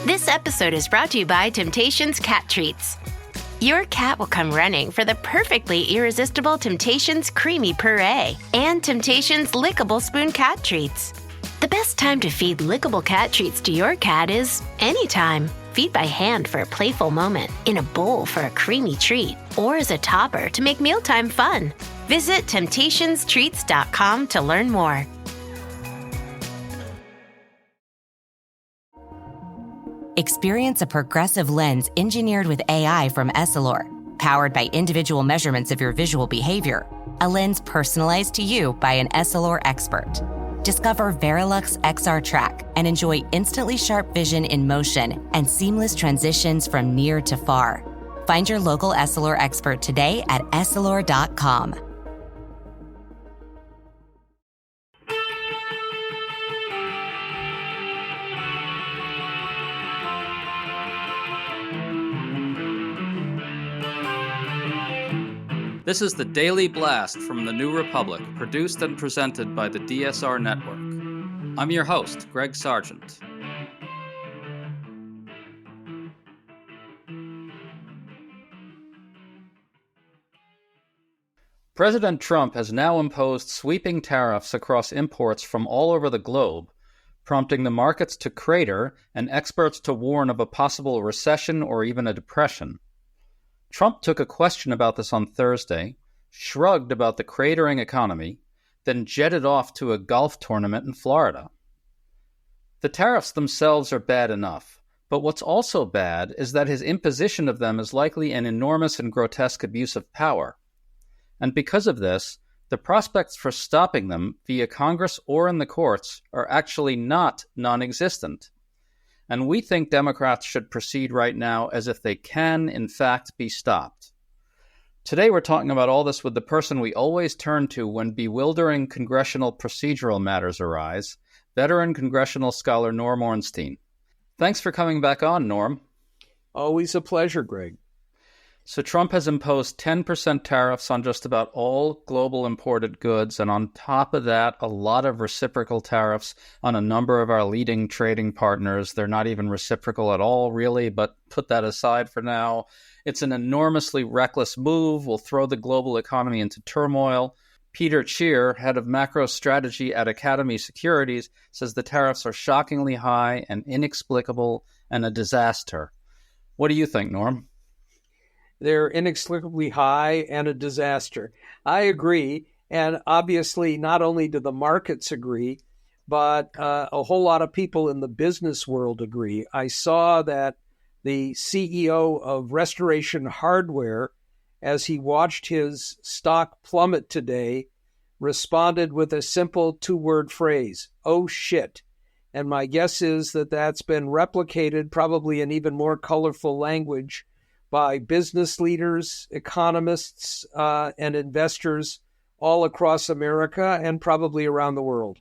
This episode is brought to you by Temptations Cat Treats. Your cat will come running for the perfectly irresistible Temptations Creamy Puree and Temptations Lickable Spoon Cat Treats. The best time to feed lickable cat treats to your cat is anytime. Feed by hand for a playful moment, in a bowl for a creamy treat, or as a topper to make mealtime fun. Visit TemptationsTreats.com to learn more. Experience a progressive lens engineered with AI from Essilor, powered by individual measurements of your visual behavior. A lens personalized to you by an Essilor expert. Discover Verilux XR Track and enjoy instantly sharp vision in motion and seamless transitions from near to far. Find your local Essilor expert today at Essilor.com. This is the Daily Blast from the New Republic, produced and presented by the DSR Network. I'm your host, Greg Sargent. President Trump has now imposed sweeping tariffs across imports from all over the globe, prompting the markets to crater and experts to warn of a possible recession or even a depression. Trump took a question about this on Thursday, shrugged about the cratering economy, then jetted off to a golf tournament in Florida. The tariffs themselves are bad enough, but what's also bad is that his imposition of them is likely an enormous and grotesque abuse of power. And because of this, the prospects for stopping them via Congress or in the courts are actually not non-existent. And we think Democrats should proceed right now as if they can, in fact, be stopped. Today we're talking about all this with the person we always turn to when bewildering congressional procedural matters arise, veteran congressional scholar Norm Ornstein. Thanks for coming back on, Norm. Always a pleasure, Greg. So Trump has imposed 10% tariffs on just about all global imported goods, and on top of that, a lot of reciprocal tariffs on a number of our leading trading partners. They're not even reciprocal at all, really, but put that aside for now. It's an enormously reckless move, will throw the global economy into turmoil. Peter Cheer, head of macro strategy at Academy Securities, says the tariffs are shockingly high and inexplicable and a disaster. What do you think, Norm? They're inexplicably high and a disaster. I agree. And obviously, not only do the markets agree, but a whole lot of people in the business world agree. I saw that the CEO of Restoration Hardware, as he watched his stock plummet today, responded with a simple two-word phrase, "Oh shit." And my guess is that that's been replicated, probably in even more colorful language, by business leaders, economists, and investors all across America and probably around the world.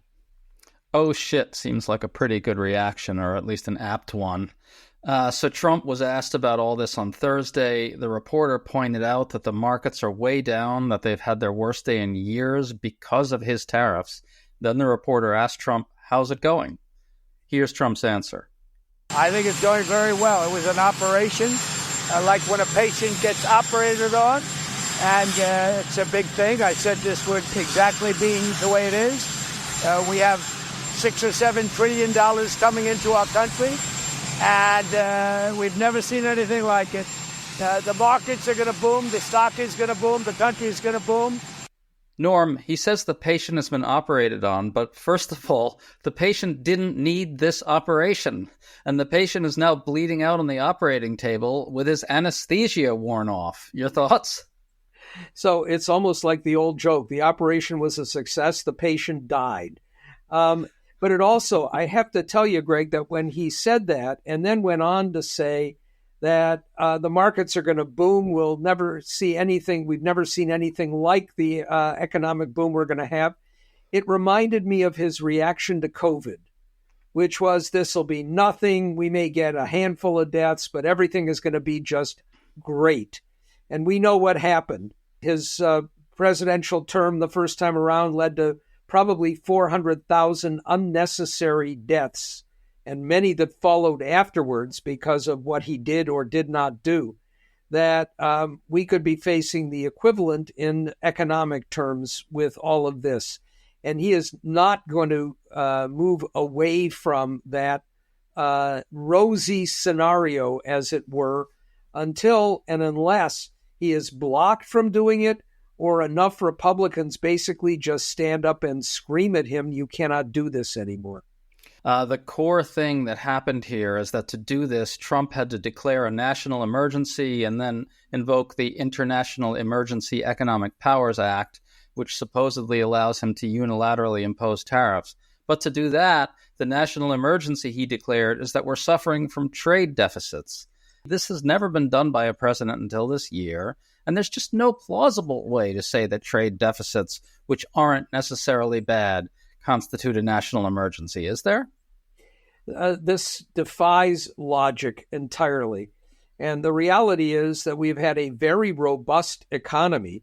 Oh shit seems like a pretty good reaction, or at least an apt one. So Trump was asked about all this on Thursday. The reporter pointed out that the markets are way down, that they've had their worst day in years because of his tariffs. Then the reporter asked Trump, how's it going? Here's Trump's answer. I think it's going very well. It was an operation. Like when a patient gets operated on, and it's a big thing. I said this would exactly be the way it is. We have $6 or $7 trillion coming into our country, and we've never seen anything like it. The markets are going to boom, the stock is going to boom, the country is going to boom. Norm, he says the patient has been operated on, but first of all, the patient didn't need this operation, and the patient is now bleeding out on the operating table with his anesthesia worn off. Your thoughts? So it's almost like the old joke. The operation was a success, the patient died. But it also, I have to tell you, Greg, that when he said that and then went on to say that the markets are going to boom. We'll never see anything. We've never seen anything like the economic boom we're going to have. It reminded me of his reaction to COVID, which was, this will be nothing. We may get a handful of deaths, but everything is going to be just great. And we know what happened. His presidential term the first time around led to probably 400,000 unnecessary deaths and many that followed afterwards because of what he did or did not do, that we could be facing the equivalent in economic terms with all of this. And he is not going to move away from that rosy scenario, as it were, until and unless he is blocked from doing it, or enough Republicans basically just stand up and scream at him, you cannot do this anymore. The core thing that happened here is that to do this, Trump had to declare a national emergency and then invoke the International Emergency Economic Powers Act, which supposedly allows him to unilaterally impose tariffs. But to do that, the national emergency he declared is that we're suffering from trade deficits. This has never been done by a president until this year, and there's just no plausible way to say that trade deficits, which aren't necessarily bad, constitute a national emergency, is there? This defies logic entirely. And the reality is that we've had a very robust economy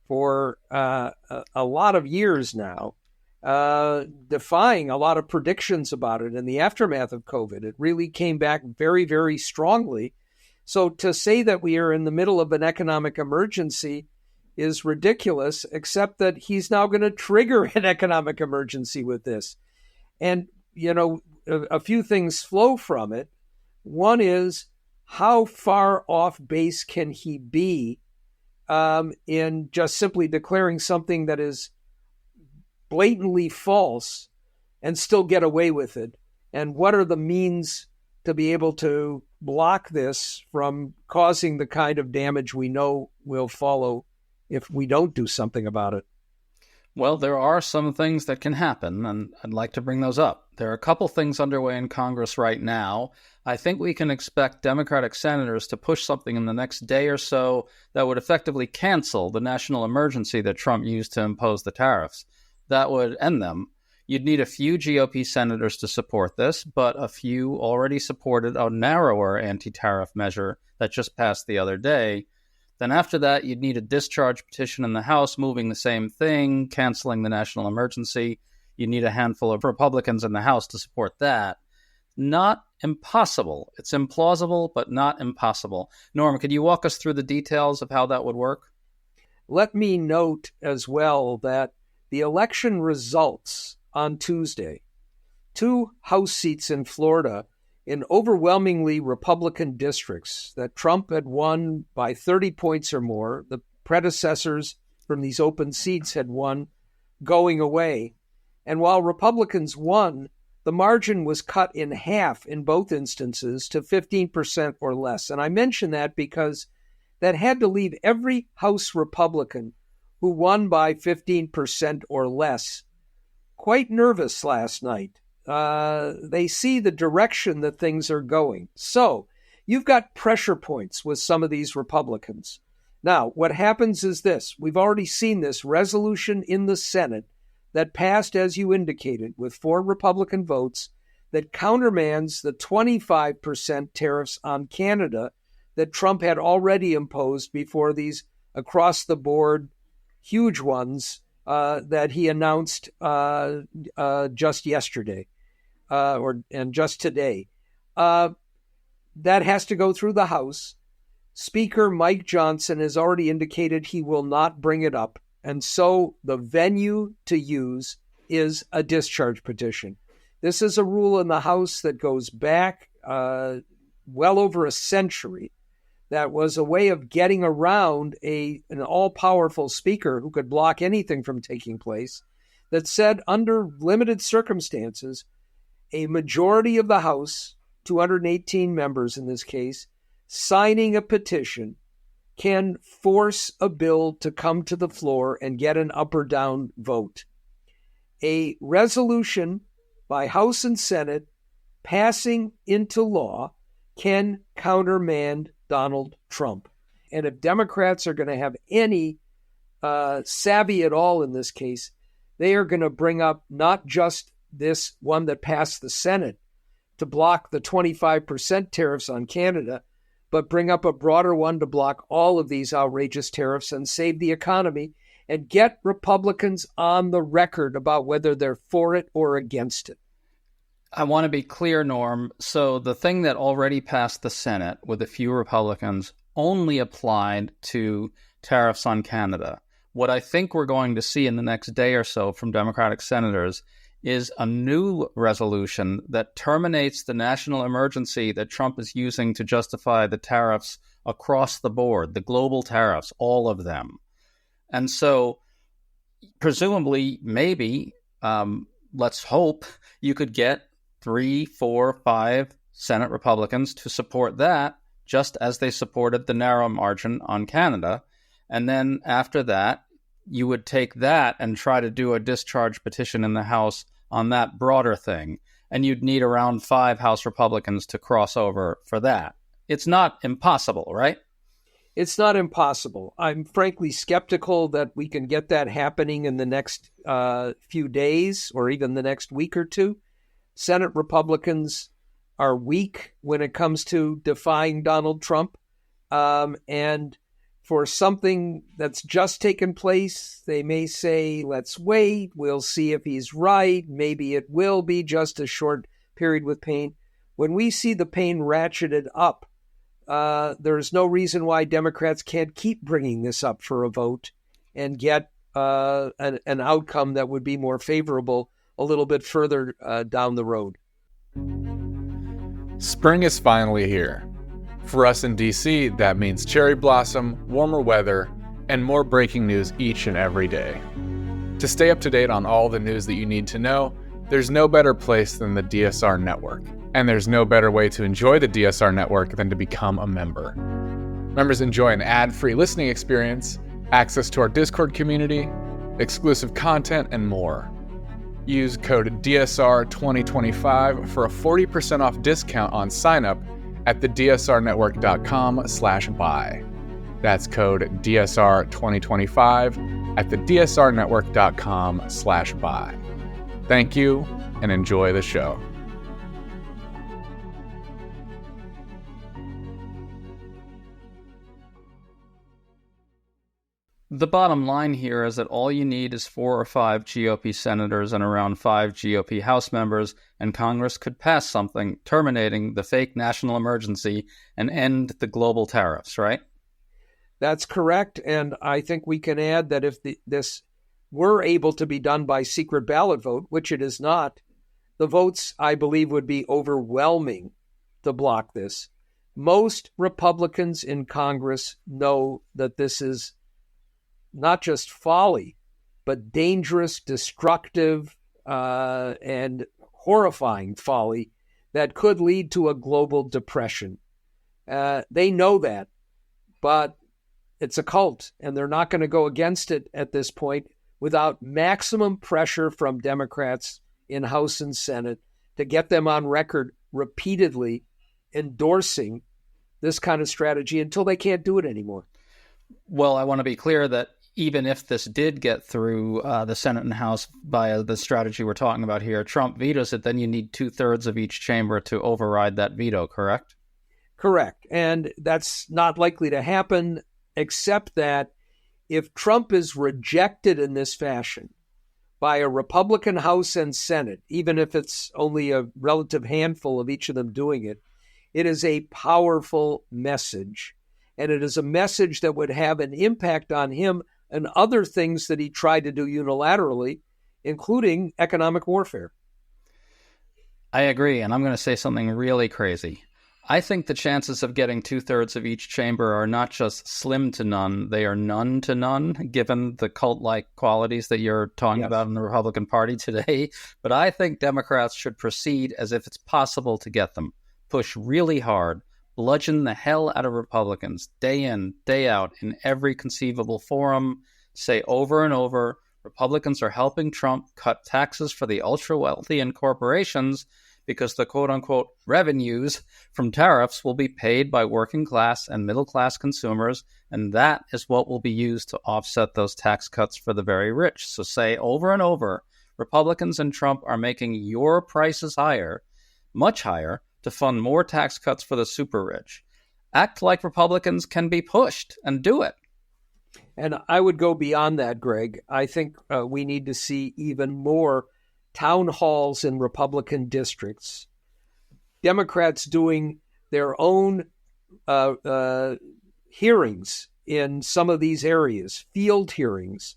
for a lot of years now, defying a lot of predictions about it in the aftermath of COVID. It really came back very, very strongly. So to say that we are in the middle of an economic emergency is ridiculous, except that he's now going to trigger an economic emergency with this. And, you know, a few things flow from it. One is, how far off base can he be in just simply declaring something that is blatantly false and still get away with it? And what are the means to be able to block this from causing the kind of damage we know will follow if we don't do something about it? Well, there are some things that can happen, and I'd like to bring those up. There are a couple things underway in Congress right now. I think we can expect Democratic senators to push something in the next day or so that would effectively cancel the national emergency that Trump used to impose the tariffs. That would end them. You'd need a few GOP senators to support this, but a few already supported a narrower anti-tariff measure that just passed the other day. Then after that, you'd need a discharge petition in the House moving the same thing, canceling the national emergency. You need a handful of Republicans in the House to support that. Not impossible. It's implausible, but not impossible. Norm, could you walk us through the details of how that would work? Let me note as well that the election results on Tuesday, 2 House seats in Florida in overwhelmingly Republican districts that Trump had won by 30 points or more. The predecessors from these open seats had won going away. And while Republicans won, the margin was cut in half in both instances to 15% or less. And I mention that because that had to leave every House Republican who won by 15% or less quite nervous last night. They see the direction that things are going. So you've got pressure points with some of these Republicans. Now, what happens is this. We've already seen this resolution in the Senate that passed, as you indicated, with 4 Republican votes that countermands the 25% tariffs on Canada that Trump had already imposed before these across-the-board huge ones that he announced just yesterday and just today. That has to go through the House. Speaker Mike Johnson has already indicated he will not bring it up. And so the venue to use is a discharge petition. This is a rule in the House that goes back well over a century. That was a way of getting around an all-powerful speaker who could block anything from taking place, that said under limited circumstances, a majority of the House, 218 members in this case, signing a petition can force a bill to come to the floor and get an up or down vote. A resolution by House and Senate passing into law can countermand Donald Trump. And if Democrats are going to have any savvy at all in this case, they are going to bring up not just this one that passed the Senate to block the 25% tariffs on Canada, but bring up a broader one to block all of these outrageous tariffs and save the economy and get Republicans on the record about whether they're for it or against it. I want to be clear, Norm. So the thing that already passed the Senate with a few Republicans only applied to tariffs on Canada. What I think we're going to see in the next day or so from Democratic senators is a new resolution that terminates the national emergency that Trump is using to justify the tariffs across the board, the global tariffs, all of them. And so presumably, maybe, let's hope, you could get 3, 4, 5 Senate Republicans to support that, just as they supported the narrow margin on Canada. And then after that, you would take that and try to do a discharge petition in the House on that broader thing. And you'd need around 5 House Republicans to cross over for that. It's not impossible, right? It's not impossible. I'm frankly skeptical that we can get that happening in the next few days or even the next week or two. Senate Republicans are weak when it comes to defying Donald Trump. And for something that's just taken place, they may say, let's wait, we'll see if he's right. Maybe it will be just a short period with pain. When we see the pain ratcheted up, there's no reason why Democrats can't keep bringing this up for a vote and get an outcome that would be more favorable a little bit further down the road. Spring is finally here. For us in DC, that means cherry blossom, warmer weather, and more breaking news each and every day. To stay up to date on all the news that you need to know, there's no better place than the DSR Network. And there's no better way to enjoy the DSR Network than to become a member. Members enjoy an ad-free listening experience, access to our Discord community, exclusive content, and more. Use code DSR2025 for a 40% off discount on sign-up at thedsrnetwork.com/buy. That's code DSR2025 at thedsrnetwork.com/buy. Thank you, and enjoy the show. The bottom line here is that all you need is 4 or 5 GOP senators and around 5 GOP House members, and Congress could pass something terminating the fake national emergency and end the global tariffs, right? That's correct. And I think we can add that if this were able to be done by secret ballot vote, which it is not, the votes, I believe, would be overwhelming to block this. Most Republicans in Congress know that this is not just folly, but dangerous, destructive, and horrifying folly that could lead to a global depression. They know that, but it's a cult, and they're not going to go against it at this point without maximum pressure from Democrats in House and Senate to get them on record repeatedly endorsing this kind of strategy until they can't do it anymore. Well, I want to be clear that even if this did get through the Senate and House via the strategy we're talking about here, Trump vetoes it, then you need 2/3 of each chamber to override that veto, correct? Correct. And that's not likely to happen, except that if Trump is rejected in this fashion by a Republican House and Senate, even if it's only a relative handful of each of them doing it, it is a powerful message. And it is a message that would have an impact on him and other things that he tried to do unilaterally, including economic warfare. I agree, and I'm going to say something really crazy. I think the chances of getting 2/3 of each chamber are not just slim to none, they are none to none, given the cult-like qualities that you're talking about in the Republican Party today. But I think Democrats should proceed as if it's possible to get them. Push really hard, bludgeon the hell out of Republicans, day in, day out, in every conceivable forum, say over and over, Republicans are helping Trump cut taxes for the ultra-wealthy and corporations because the quote-unquote revenues from tariffs will be paid by working-class and middle-class consumers, and that is what will be used to offset those tax cuts for the very rich. So say over and over, Republicans and Trump are making your prices higher, much higher, to fund more tax cuts for the super rich. Act like Republicans can be pushed and do it. And I would go beyond that, Greg. I think we need to see even more town halls in Republican districts, Democrats doing their own hearings in some of these areas, field hearings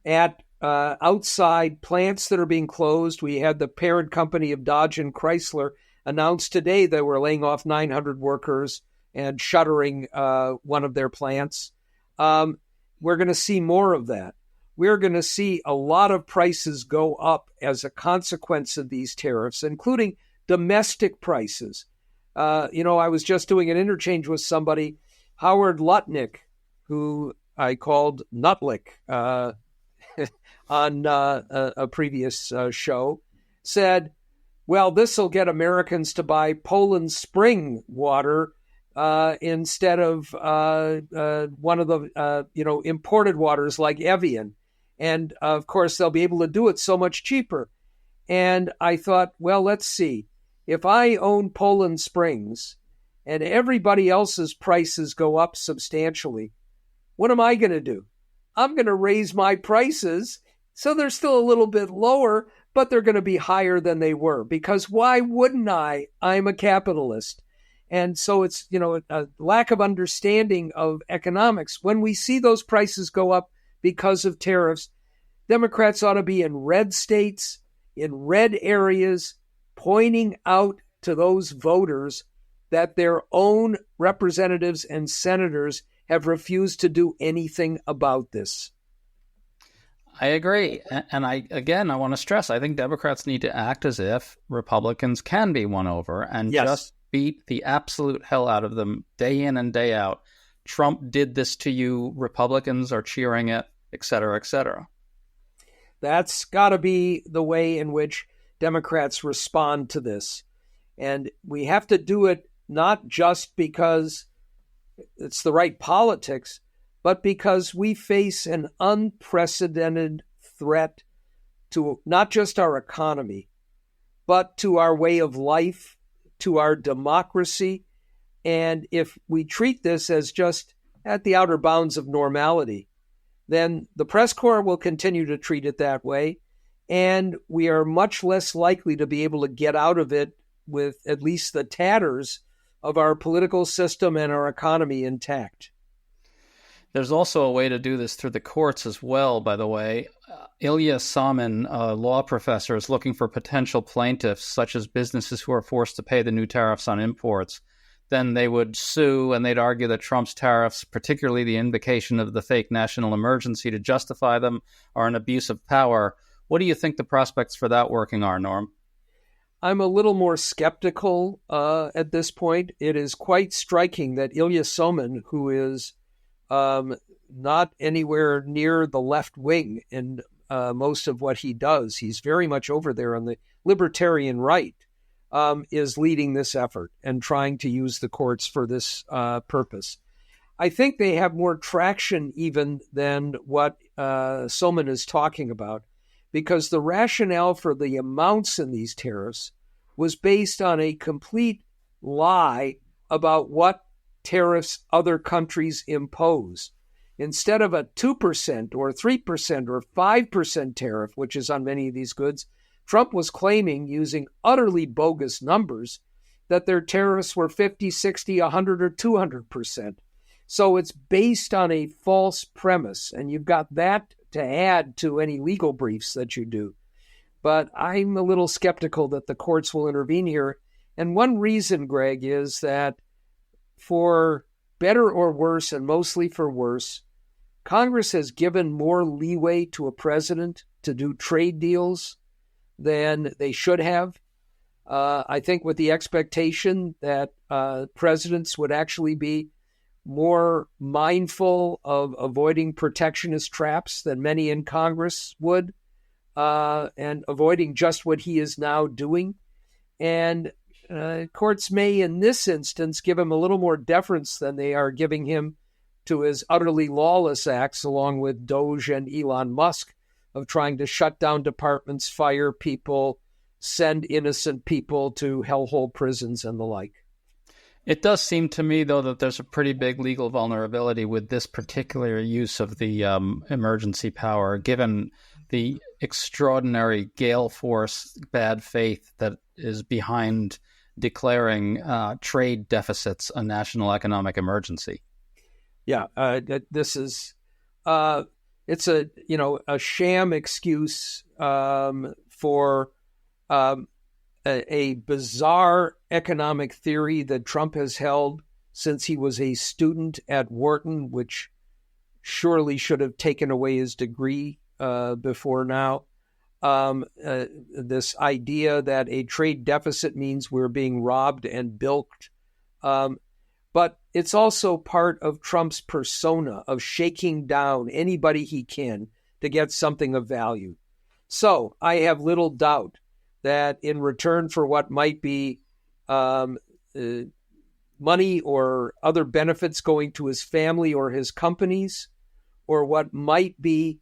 at outside plants that are being closed. We had the parent company of Dodge and Chrysler announced today they were laying off 900 workers and shuttering one of their plants. We're going to see more of that. We're going to see a lot of prices go up as a consequence of these tariffs, including domestic prices. I was just doing an interchange with somebody, Howard Lutnick, who I called Nutlick on a previous show, said, well, this will get Americans to buy Poland Spring water instead of one of the imported waters like Evian. And, of course, they'll be able to do it so much cheaper. And I thought, well, let's see. If I own Poland Springs and everybody else's prices go up substantially, what am I going to do? I'm going to raise my prices so they're still a little bit lower, but they're going to be higher than they were. Because why wouldn't I? I'm a capitalist. And so it's, a lack of understanding of economics. When we see those prices go up because of tariffs, Democrats ought to be in red states, in red areas, pointing out to those voters that their own representatives and senators have refused to do anything about this. I agree. And I want to stress, I think Democrats need to act as if Republicans can be won over and just beat the absolute hell out of them day in and day out. Trump did this to you. Republicans are cheering it, et cetera, et cetera. That's got to be the way in which Democrats respond to this. And we have to do it not just because it's the right politics, but because we face an unprecedented threat to not just our economy, but to our way of life, to our democracy. And if we treat this as just at the outer bounds of normality, then the press corps will continue to treat it that way. And we are much less likely to be able to get out of it with at least the tatters of our political system and our economy intact. There's also a way to do this through the courts as well, by the way. Ilya Samin, a law professor, is looking for potential plaintiffs, such as businesses who are forced to pay the new tariffs on imports. Then they would sue and they'd argue that Trump's tariffs, particularly the invocation of the fake national emergency to justify them, are an abuse of power. What do you think the prospects for that working are, Norm? I'm a little more skeptical at this point. It is quite striking that Ilya Samin, who is not anywhere near the left wing in most of what he does, he's very much over there on the libertarian right, is leading this effort and trying to use the courts for this purpose. I think they have more traction even than what Samin is talking about, because the rationale for the amounts in these tariffs was based on a complete lie about what tariffs other countries impose. Instead of a 2% or 3% or 5% tariff, which is on many of these goods, Trump was claiming, using utterly bogus numbers, that their tariffs were 50, 60, 100, or 200%. So it's based on a false premise, and you've got that to add to any legal briefs that you do. But I'm a little skeptical that the courts will intervene here. And one reason, Greg, is that for better or worse, and mostly for worse, Congress has given more leeway to a president to do trade deals than they should have. I think with the expectation that presidents would actually be more mindful of avoiding protectionist traps than many in Congress would, and avoiding just what he is now doing. And courts may, in this instance, give him a little more deference than they are giving him to his utterly lawless acts, along with Doge and Elon Musk, of trying to shut down departments, fire people, send innocent people to hellhole prisons and the like. It does seem to me, though, that there's a pretty big legal vulnerability with this particular use of the emergency power, given the extraordinary gale force bad faith that is behind declaring trade deficits a national economic emergency. Yeah, this is it's a sham excuse for a bizarre economic theory that Trump has held since he was a student at Wharton, which surely should have taken away his degree before now. This idea that a trade deficit means we're being robbed and bilked. But it's also part of Trump's persona of shaking down anybody he can to get something of value. So I have little doubt that in return for what might be money or other benefits going to his family or his companies, or what might be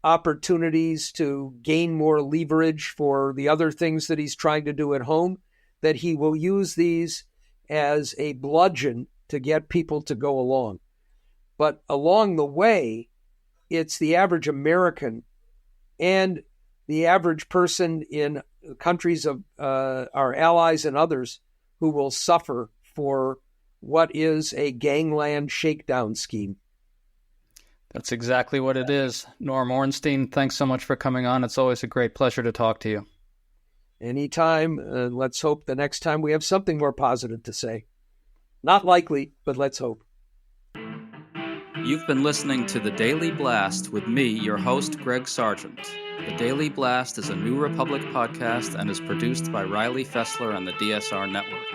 opportunities to gain more leverage for the other things that he's trying to do at home, that he will use these as a bludgeon to get people to go along. But along the way, it's the average American and the average person in countries of our allies and others who will suffer for what is a gangland shakedown scheme. That's exactly what it is. Norm Ornstein, thanks so much for coming on. It's always a great pleasure to talk to you. Anytime. Let's hope the next time we have something more positive to say. Not likely, but let's hope. You've been listening to The Daily Blast with me, your host, Greg Sargent. The Daily Blast is a New Republic podcast and is produced by Riley Fessler and the DSR Network.